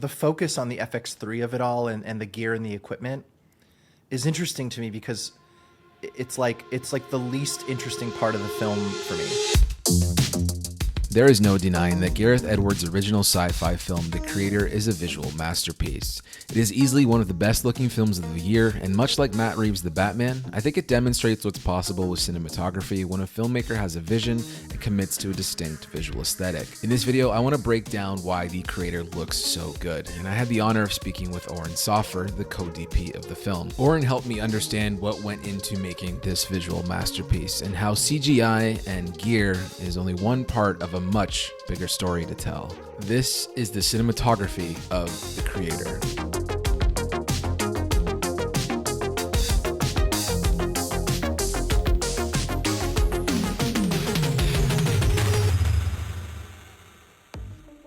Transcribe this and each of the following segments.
The focus on the FX3 of it all and the gear and the equipment is interesting to me because it's like the least interesting part of the film for me. There is no denying that Gareth Edwards' original sci-fi film, The Creator, is a visual masterpiece. It is easily one of the best looking films of the year, and much like Matt Reeves' The Batman, I think it demonstrates what's possible with cinematography when a filmmaker has a vision and commits to a distinct visual aesthetic. In this video, I want to break down why The Creator looks so good, and I had the honor of speaking with Oren Soffer, the co-DP of the film. Oren helped me understand what went into making this visual masterpiece, and how CGI and gear is only one part of a much bigger story to tell. This is the cinematography of The Creator.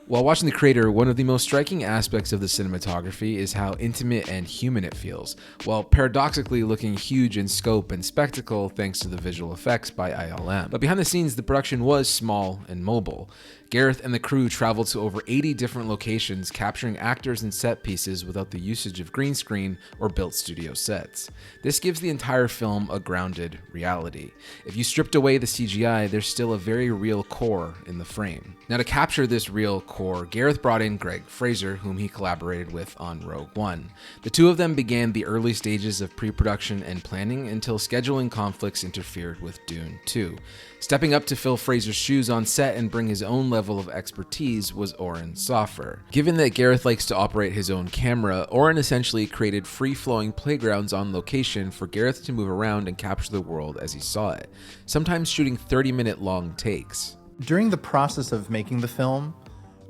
While watching The Creator, one of the most striking aspects of the cinematography is how intimate and human it feels, while paradoxically looking huge in scope and spectacle thanks to the visual effects by ILM. But behind the scenes, the production was small and mobile. Gareth and the crew traveled to over 80 different locations, capturing actors and set pieces without the usage of green screen or built studio sets. This gives the entire film a grounded reality. If you stripped away the CGI, there's still a very real core in the frame. Now, to capture this real core, Gareth brought in Greig Fraser, whom he collaborated with on Rogue One. The two of them began the early stages of pre-production and planning until scheduling conflicts interfered with Dune 2. Stepping up to fill Fraser's shoes on set and bring his own level of expertise was Oren Soffer. Given that Gareth likes to operate his own camera, Oren essentially created free-flowing playgrounds on location for Gareth to move around and capture the world as he saw it, sometimes shooting 30-minute long takes. During the process of making the film,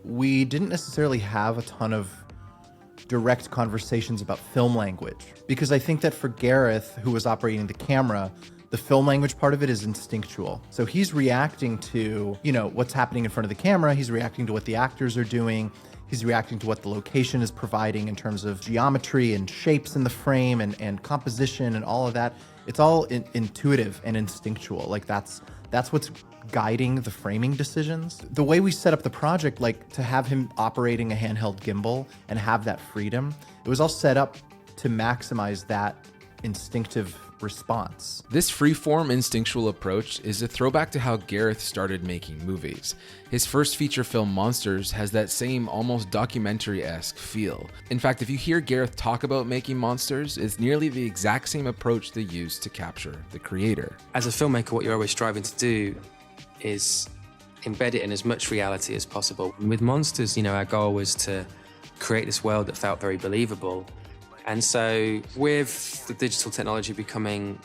we didn't necessarily have a ton of direct conversations about film language, because I think that for Gareth, who was operating the camera, the film language part of it is instinctual. So he's reacting to, what's happening in front of the camera. He's reacting to what the actors are doing. He's reacting to what the location is providing in terms of geometry and shapes in the frame and composition and all of that. It's all intuitive and instinctual. Like that's what's guiding the framing decisions. The way we set up the project, like to have him operating a handheld gimbal and have that freedom, it was all set up to maximize that instinctive response. This freeform instinctual approach is a throwback to how Gareth started making movies. His first feature film, Monsters, has that same almost documentary-esque feel. In fact, if you hear Gareth talk about making Monsters, it's nearly the exact same approach they used to capture The Creator. As a filmmaker, what you're always striving to do is embed it in as much reality as possible. With Monsters, our goal was to create this world that felt very believable. And so with the digital technology becoming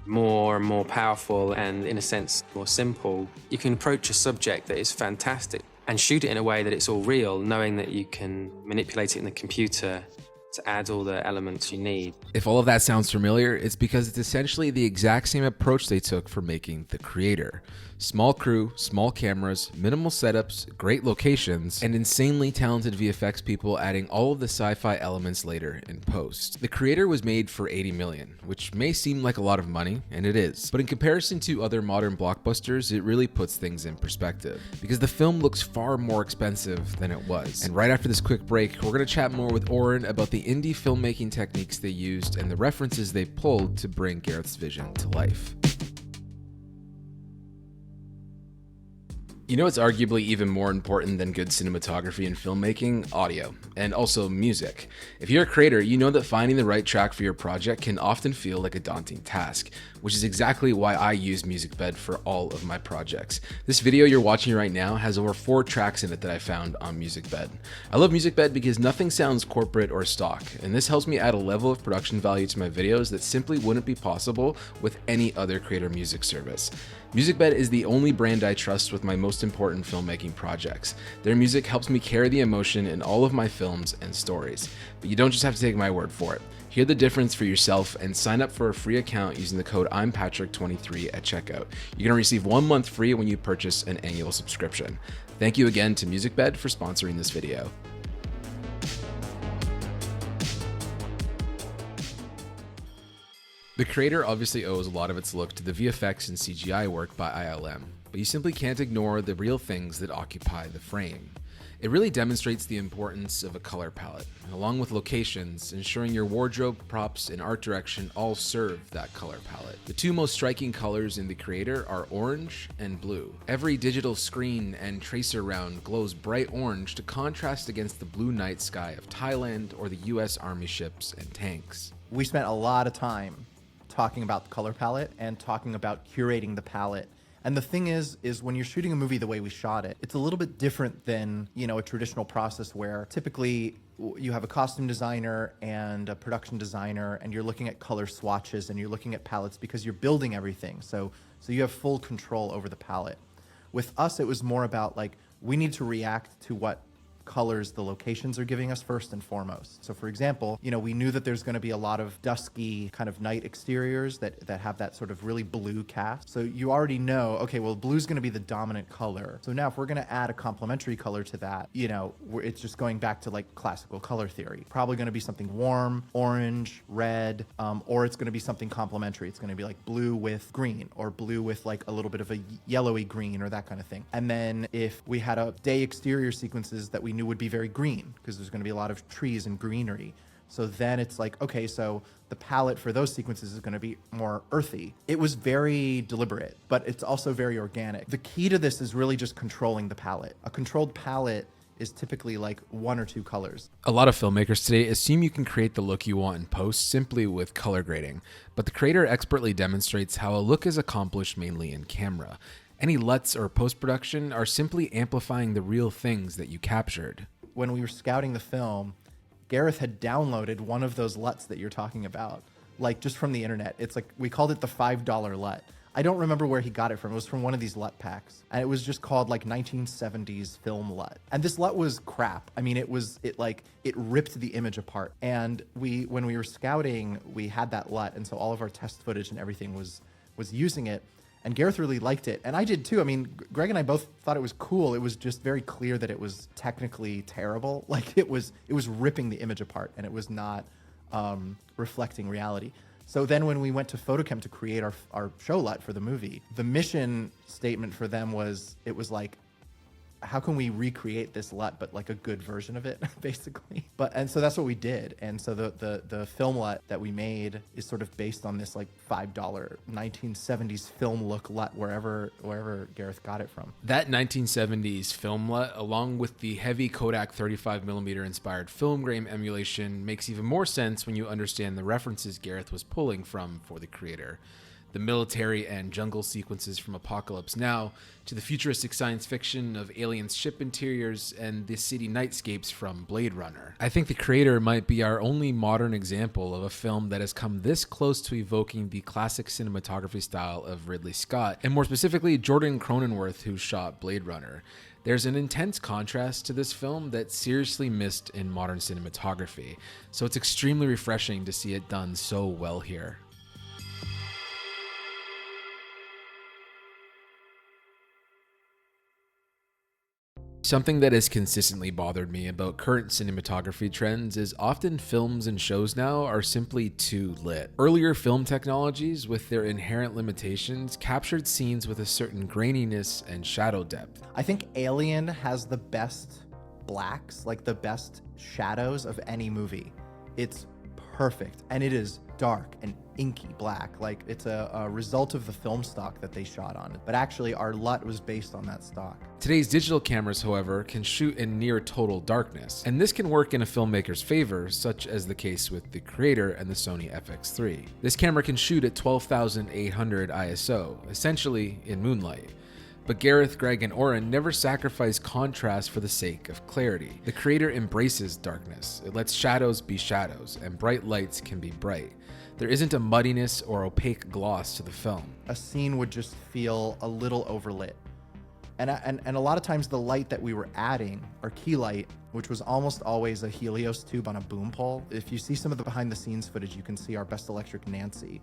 more and more powerful and, in a sense, more simple, you can approach a subject that is fantastic and shoot it in a way that it's all real, knowing that you can manipulate it in the computer to add all the elements you need. If all of that sounds familiar, it's because it's essentially the exact same approach they took for making The Creator. Small crew, small cameras, minimal setups, great locations, and insanely talented VFX people adding all of the sci-fi elements later in post. The Creator was made for $80 million, which may seem like a lot of money, and it is. But in comparison to other modern blockbusters, it really puts things in perspective, because the film looks far more expensive than it was. And right after this quick break, we're gonna chat more with Oren about the indie filmmaking techniques they used and the references they pulled to bring Gareth's vision to life. You know what's arguably even more important than good cinematography and filmmaking? Audio, and also music. If you're a creator, you know that finding the right track for your project can often feel like a daunting task, which is exactly why I use MUSICBED for all of my projects. This video you're watching right now has over 4 tracks in it that I found on MUSICBED. I love MUSICBED because nothing sounds corporate or stock, and this helps me add a level of production value to my videos that simply wouldn't be possible with any other creator music service. MUSICBED is the only brand I trust with my most important filmmaking projects. Their music helps me carry the emotion in all of my films and stories. But you don't just have to take my word for it. Hear the difference for yourself and sign up for a free account using the code I'mPatrick23 at checkout. You're gonna receive 1 month free when you purchase an annual subscription. Thank you again to MUSICBED for sponsoring this video. The Creator obviously owes a lot of its look to the VFX and CGI work by ILM, but you simply can't ignore the real things that occupy the frame. It really demonstrates the importance of a color palette, along with locations, ensuring your wardrobe, props, and art direction all serve that color palette. The two most striking colors in The Creator are orange and blue. Every digital screen and tracer round glows bright orange to contrast against the blue night sky of Thailand or the US Army ships and tanks. We spent a lot of time talking about the color palette and talking about curating the palette. And the thing is when you're shooting a movie the way we shot it, it's a little bit different than, a traditional process where typically you have a costume designer and a production designer and you're looking at color swatches and you're looking at palettes because you're building everything. So you have full control over the palette. With us, it was more about we need to react to what colors the locations are giving us first and foremost. So for example, we knew that there's going to be a lot of dusky kind of night exteriors that have that sort of really blue cast. So you already know, okay, well, blue's going to be the dominant color. So now if we're going to add a complementary color to that, it's just going back to classical color theory. Probably going to be something warm, orange, red, or it's going to be something complementary. It's going to be blue with green or blue with a little bit of a yellowy green or that kind of thing. And then if we had a day exterior sequences that we knew would be very green because there's going to be a lot of trees and greenery. So then it's okay, so the palette for those sequences is going to be more earthy. It was very deliberate, but it's also very organic. The key to this is really just controlling the palette. A controlled palette is typically one or two colors. A lot of filmmakers today assume you can create the look you want in post simply with color grading, but The Creator expertly demonstrates how a look is accomplished mainly in camera. Any LUTs or post-production are simply amplifying the real things that you captured. When we were scouting the film, Gareth had downloaded one of those LUTs that you're talking about, just from the internet. It's we called it the $5 LUT. I don't remember where he got it from. It was from one of these LUT packs. And it was just called 1970s film LUT. And this LUT was crap. I mean, it ripped the image apart. And when we were scouting, we had that LUT. And so all of our test footage and everything was using it. And Gareth really liked it. And I did too. I mean, Greig and I both thought it was cool. It was just very clear that it was technically terrible. It was ripping the image apart and it was not reflecting reality. So then when we went to Photochem to create our show LUT for the movie, the mission statement for them was, how can we recreate this LUT, but a good version of it, basically. And so that's what we did. And so the film LUT that we made is sort of based on this $5 1970s film look LUT, wherever Gareth got it from. That 1970s film LUT, along with the heavy Kodak 35mm inspired film grain emulation, makes even more sense when you understand the references Gareth was pulling from for The Creator. The military and jungle sequences from Apocalypse Now, to the futuristic science fiction of aliens' ship interiors and the city nightscapes from Blade Runner. I think The Creator might be our only modern example of a film that has come this close to evoking the classic cinematography style of Ridley Scott, and more specifically Jordan Cronenworth, who shot Blade Runner. There's an intense contrast to this film that's seriously missed in modern cinematography, so it's extremely refreshing to see it done so well here. Something that has consistently bothered me about current cinematography trends is often films and shows now are simply too lit. Earlier film technologies, with their inherent limitations, captured scenes with a certain graininess and shadow depth. I think Alien has the best blacks, the best shadows of any movie. It's perfect, and it is dark and inky black. It's a result of the film stock that they shot on. But actually, our LUT was based on that stock. Today's digital cameras, however, can shoot in near total darkness, and this can work in a filmmaker's favor, such as the case with The Creator and the SONY FX3. This camera can shoot at 12,800 ISO, essentially in moonlight. But Gareth, Greig, and Oren never sacrifice contrast for the sake of clarity. The Creator embraces darkness. It lets shadows be shadows, and bright lights can be bright. There isn't a muddiness or opaque gloss to the film. A scene would just feel a little overlit. And a lot of times the light that we were adding, our key light, which was almost always a Helios tube on a boom pole. If you see some of the behind the scenes footage, you can see our Best Electric Nancy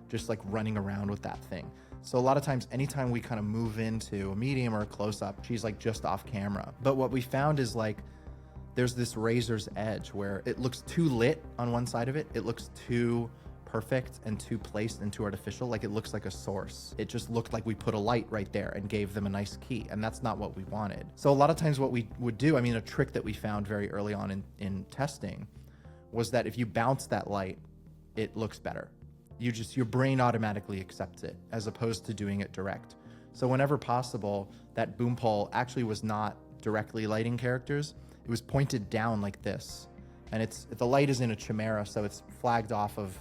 just running around with that thing. So a lot of times, anytime we kind of move into a medium or a close-up, she's just off camera. But what we found is there's this razor's edge where it looks too lit on one side of it. It looks too perfect and too placed and too artificial. Like it looks like a source. It just looked like we put a light right there and gave them a nice key, and that's not what we wanted. So a lot of times what we would do, I mean, a trick that we found very early on in testing was that if you bounce that light, it looks better. Your brain automatically accepts it as opposed to doing it direct. So whenever possible, that boom pole actually was not directly lighting characters. It was pointed down like this. And the light is in a chimera, so it's flagged off of,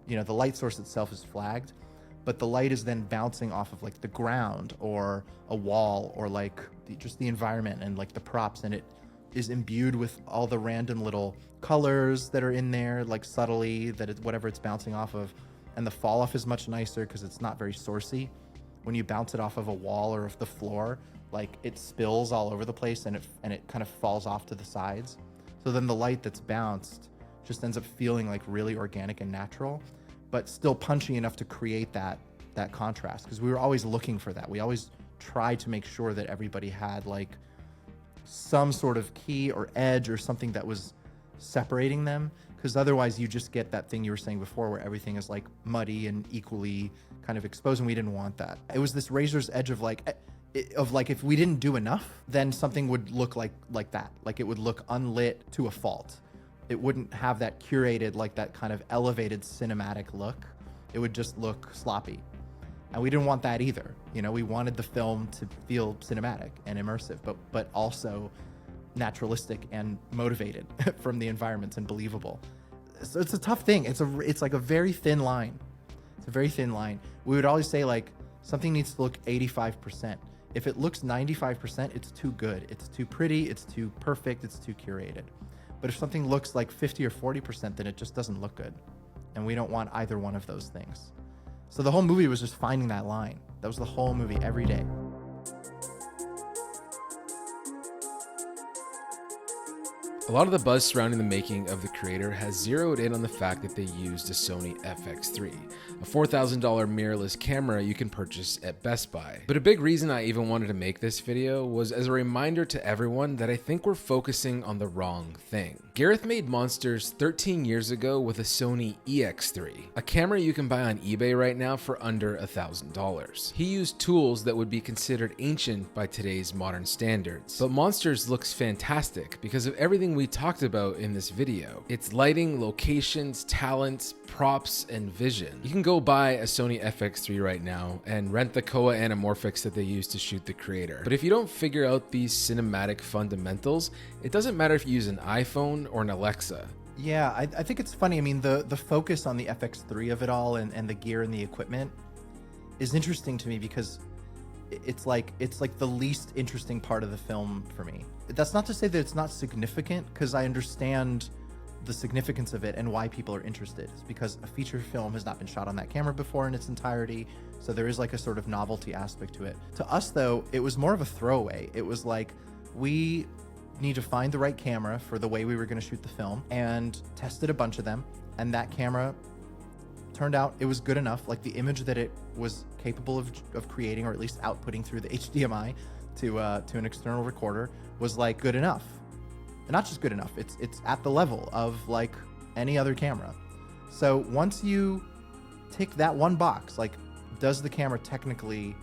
the light source itself is flagged, but the light is then bouncing off of like the ground or a wall or like just the environment and like the props, and it is imbued with all the random little colors that are in there, like subtly, whatever it's bouncing off of. And the fall off is much nicer because it's not very sourcey. When you bounce it off of a wall or off the floor, like it spills all over the place and it kind of falls off to the sides. So then the light that's bounced just ends up feeling like really organic and natural, but still punchy enough to create that contrast, because we were always looking for that. We always tried to make sure that everybody had like some sort of key or edge or something that was separating them, because otherwise you just get that thing you were saying before where everything is like muddy and equally kind of exposed, and we didn't want that. It was this razor's edge of like if we didn't do enough, then something would look like that. Like it would look unlit to a fault. It wouldn't have that curated, like that kind of elevated cinematic look. It would just look sloppy. And we didn't want that either. We wanted the film to feel cinematic and immersive, but also naturalistic and motivated from the environments and believable. So it's a tough thing. It's like a very thin line. It's a very thin line. We would always say like something needs to look 85%. If it looks 95%, it's too good. It's too pretty, it's too perfect, it's too curated. But if something looks like 50 or 40%, then it just doesn't look good. And we don't want either one of those things. So the whole movie was just finding that line. That was the whole movie every day. A lot of the buzz surrounding the making of The Creator has zeroed in on the fact that they used a SONY FX3, a $4,000 mirrorless camera you can purchase at Best Buy. But a big reason I even wanted to make this video was as a reminder to everyone that I think we're focusing on the wrong thing. Gareth made monsters 13 years ago with a Sony EX3, a camera you can buy on eBay right now for under $1,000. He used tools that would be considered ancient by today's modern standards. But Monsters looks fantastic because of everything we talked about in this video. Its lighting, locations, talents, props, and vision. You can go buy a Sony FX3 right now and rent the Koa anamorphics that they use to shoot The Creator. But if you don't figure out these cinematic fundamentals, it doesn't matter if you use an iPhone or an Alexa. Yeah, I think it's funny. I mean, the focus on the FX3 of it all and the gear and the equipment is interesting to me because it's like the least interesting part of the film for me. That's not to say that it's not significant, because I understand the significance of it and why people are interested. It's because a feature film has not been shot on that camera before in its entirety, so there is like a sort of novelty aspect to it. To us though, it was more of a throwaway. It was like, we need to find the right camera for the way we were going to shoot the film, and tested a bunch of them, and that camera turned out it was good enough. Like the image that it was capable of creating, or at least outputting through the HDMI to an external recorder, was like good enough. And not just good enough, it's at the level of like any other camera. So once you tick that one box, like, does the camera technically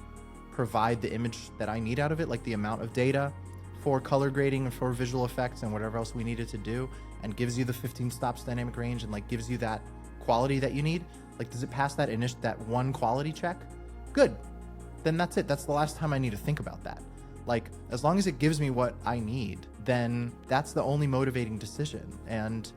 provide the image that I need out of it, like the amount of data for color grading and for visual effects and whatever else we needed to do, and gives you the 15 stops dynamic range and like gives you that quality that you need, like does it pass that one quality check? Good. Then that's it. That's the last time I need to think about that. Like, as long as it gives me what I need, then that's the only motivating decision. And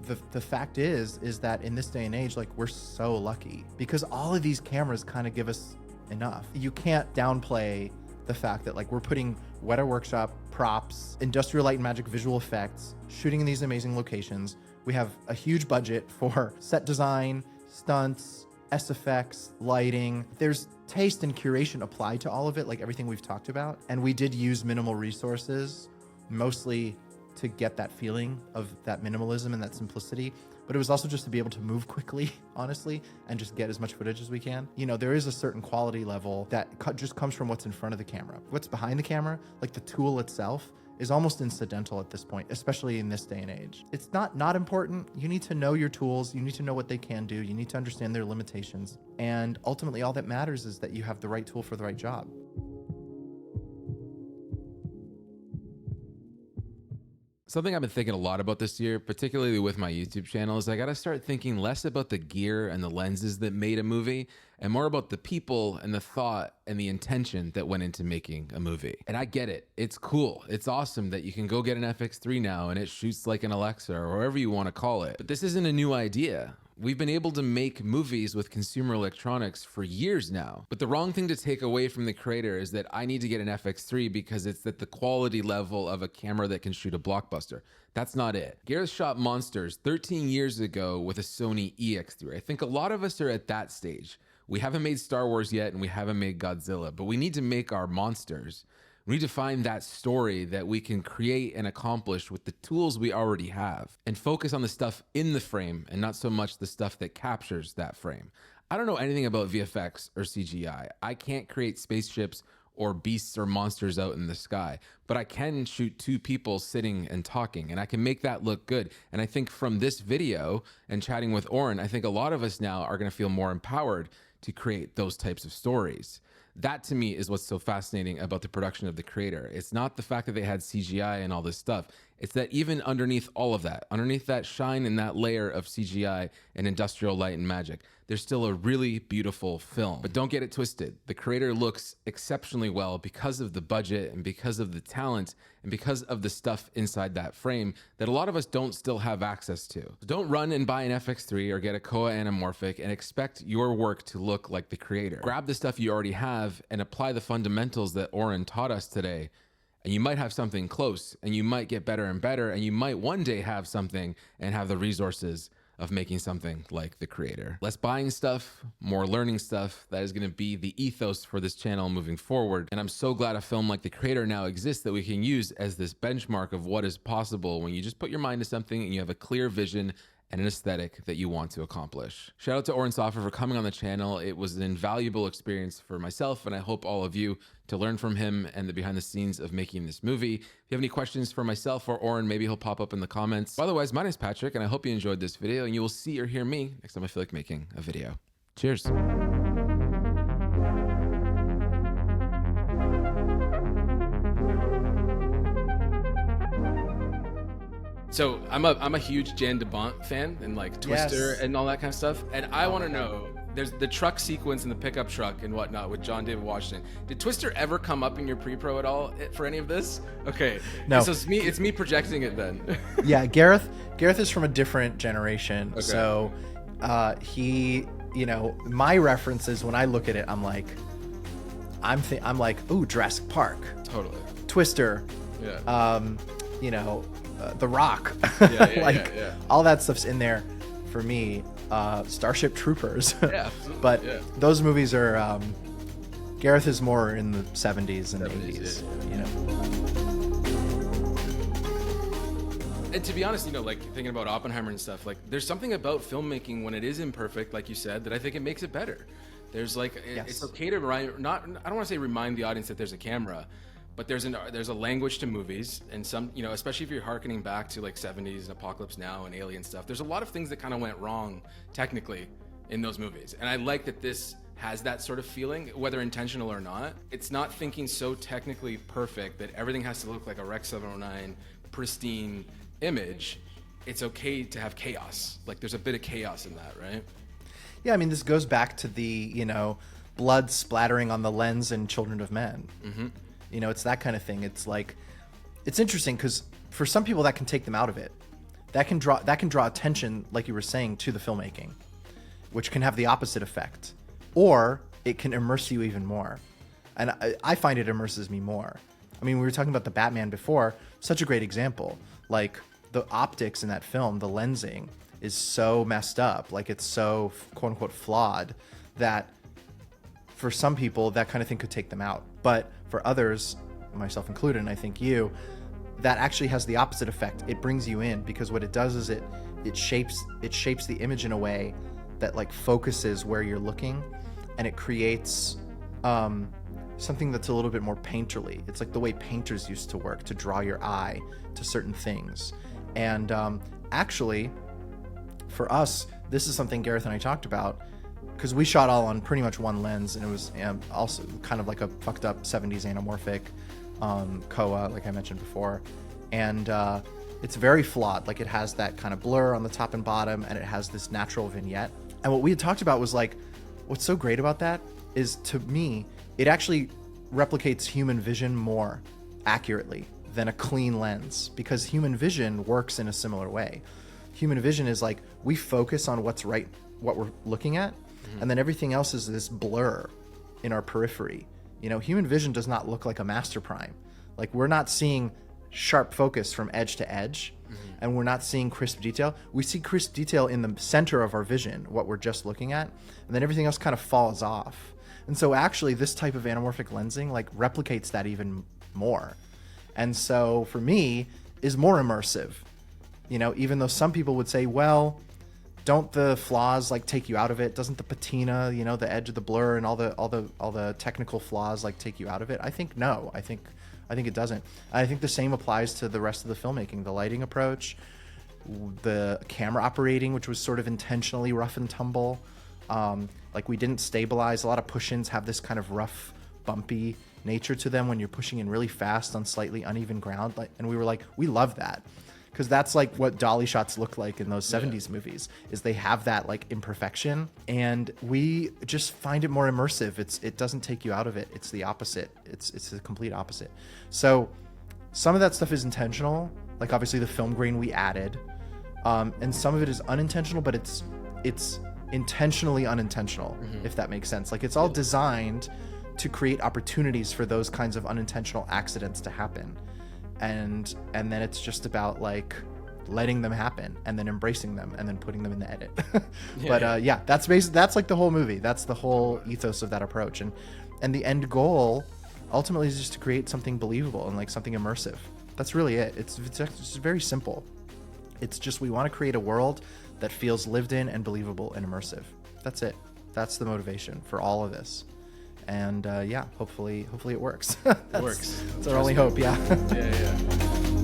the fact is that in this day and age, like, we're so lucky because all of these cameras kind of give us enough. You can't downplay the fact that like we're putting Weta Workshop props, Industrial Light and Magic visual effects, shooting in these amazing locations. We have a huge budget for set design, stunts, SFX, lighting. There's taste and curation applied to all of it, like everything we've talked about. And we did use minimal resources, mostly to get that feeling of that minimalism and that simplicity. But it was also just to be able to move quickly, honestly, and just get as much footage as we can. You know, there is a certain quality level that just comes from what's in front of the camera. What's behind the camera, like the tool itself, is almost incidental at this point, especially in this day and age. It's not important. You need to know your tools. You need to know what they can do. You need to understand their limitations. And ultimately, all that matters is that you have the right tool for the right job. Something I've been thinking a lot about this year, particularly with my YouTube channel, is I got to start thinking less about the gear and the lenses that made a movie and more about the people and the thought and the intention that went into making a movie. And I get it. It's cool. It's awesome that you can go get an FX3 now and it shoots like an Alexa or whatever you want to call it. But this isn't a new idea. We've been able to make movies with consumer electronics for years now. But the wrong thing to take away from the creator is that I need to get an FX3 because it's at the quality level of a camera that can shoot a blockbuster. That's not it. Gareth shot monsters 13 years ago with a Sony EX3. I think a lot of us are at that stage. We haven't made Star Wars yet and we haven't made Godzilla, but we need to make our monsters. We need to find that story that we can create and accomplish with the tools we already have and focus on the stuff in the frame and not so much the stuff that captures that frame. I don't know anything about VFX or CGI. I can't create spaceships or beasts or monsters out in the sky, but I can shoot two people sitting and talking and I can make that look good. And I think from this video and chatting with Oren, I think a lot of us now are going to feel more empowered to create those types of stories. That to me is what's so fascinating about the production of The Creator. It's not the fact that they had CGI and all this stuff. It's that even underneath all of that, underneath that shine and that layer of CGI and industrial light and magic, there's still a really beautiful film. But don't get it twisted. The Creator looks exceptionally well because of the budget and because of the talent and because of the stuff inside that frame that a lot of us don't still have access to. So don't run and buy an FX3 or get a Koa anamorphic and expect your work to look like The Creator. Grab the stuff you already have and apply the fundamentals that Oren taught us today, and you might have something close, and you might get better and better, and you might one day have something and have the resources of making something like The Creator. Less buying stuff, more learning stuff. That is going to be the ethos for this channel moving forward. And I'm so glad a film like The Creator now exists that we can use as this benchmark of what is possible when you just put your mind to something and you have a clear vision and an aesthetic that you want to accomplish. Shout out to Oren Soffer for coming on the channel. It was an invaluable experience for myself, and I hope all of you to learn from him and the behind the scenes of making this movie. If you have any questions for myself or Oren, maybe he'll pop up in the comments. Otherwise, my name is Patrick, and I hope you enjoyed this video, and you will see or hear me next time I feel like making a video. Cheers. So I'm a huge Jan de Bont fan and like Twister and all that kind of stuff. And I want to know, there's the truck sequence in the pickup truck and whatnot with John David Washington. Did Twister ever come up in your pre-pro at all for any of this? Okay. No. So it's me projecting it then. Yeah, Gareth is from a different generation. Okay. So he, my references when I look at it, I'm like, ooh, Jurassic Park. Totally. Twister. Yeah. The Rock. Yeah. All that stuff's in there for me. Starship Troopers. Yeah. But those movies are Gareth is more in the 70s and 80s. And to be honest, like thinking about Oppenheimer and stuff, like there's something about filmmaking when it is imperfect, like you said, that I think it makes it better. There's like, it's okay to I don't want to say remind the audience that there's a camera, but there's a language to movies, and some, especially if you're hearkening back to like 70s and Apocalypse Now and Alien stuff, there's a lot of things that kind of went wrong technically in those movies. And I like that this has that sort of feeling, whether intentional or not. It's not thinking so technically perfect that everything has to look like a Rec 709 pristine image. It's okay to have chaos. Like there's a bit of chaos in that, right? Yeah, I mean, this goes back to the, blood splattering on the lens in Children of Men. Mm-hmm. It's that kind of thing. It's like, it's interesting because for some people that can take them out of it. That can draw attention, like you were saying, to the filmmaking, which can have the opposite effect, or it can immerse you even more. And I find it immerses me more. I mean, we were talking about the Batman before, such a great example. Like the optics in that film, the lensing is so messed up, like it's so quote unquote flawed that for some people that kind of thing could take them out. But for others, myself included, and I think you, that actually has the opposite effect. It brings you in because what it does is it shapes the image in a way that like focuses where you're looking, and it creates something that's a little bit more painterly. It's like the way painters used to work, to draw your eye to certain things. And actually, for us, this is something Gareth and I talked about, because we shot all on pretty much one lens, and it was also kind of like a fucked up 70s anamorphic Koa, like I mentioned before. And it's very flawed. Like, it has that kind of blur on the top and bottom, and it has this natural vignette. And what we had talked about was like, what's so great about that is, to me, it actually replicates human vision more accurately than a clean lens, because human vision works in a similar way. Human vision is like, we focus on what's right, what we're looking at, and then everything else is this blur in our periphery. You know, human vision does not look like a master prime. Like, we're not seeing sharp focus from edge to edge, and we're not seeing crisp detail. We see crisp detail in the center of our vision, what we're just looking at, and then everything else kind of falls off. And so actually this type of anamorphic lensing like replicates that even more. And so for me is more immersive. You know, even though some people would say, well, don't the flaws like take you out of it? Doesn't the patina, you know, the edge of the blur and all the technical flaws like take you out of it? I think no. I think it doesn't. I think the same applies to the rest of the filmmaking, the lighting approach, the camera operating, which was sort of intentionally rough and tumble. Like, we didn't stabilize. A lot of push-ins have this kind of rough, bumpy nature to them when you're pushing in really fast on slightly uneven ground. And we were like, we love that. Because that's like what dolly shots look like in those 70s movies, is they have that like imperfection, and we just find it more immersive. It doesn't take you out of it. It's the opposite. It's the complete opposite. So some of that stuff is intentional, like obviously the film grain we added, and some of it is unintentional, but it's intentionally unintentional, if that makes sense. Like, it's all designed to create opportunities for those kinds of unintentional accidents to happen. And then it's just about like letting them happen and then embracing them and then putting them in the edit. That's like the whole movie. That's the whole ethos of that approach. And the end goal ultimately is just to create something believable and like something immersive. That's really it. It's very simple. It's just, we want to create a world that feels lived in and believable and immersive. That's it. That's the motivation for all of this. And hopefully it works. It works. That's our only hope. Yeah. Yeah.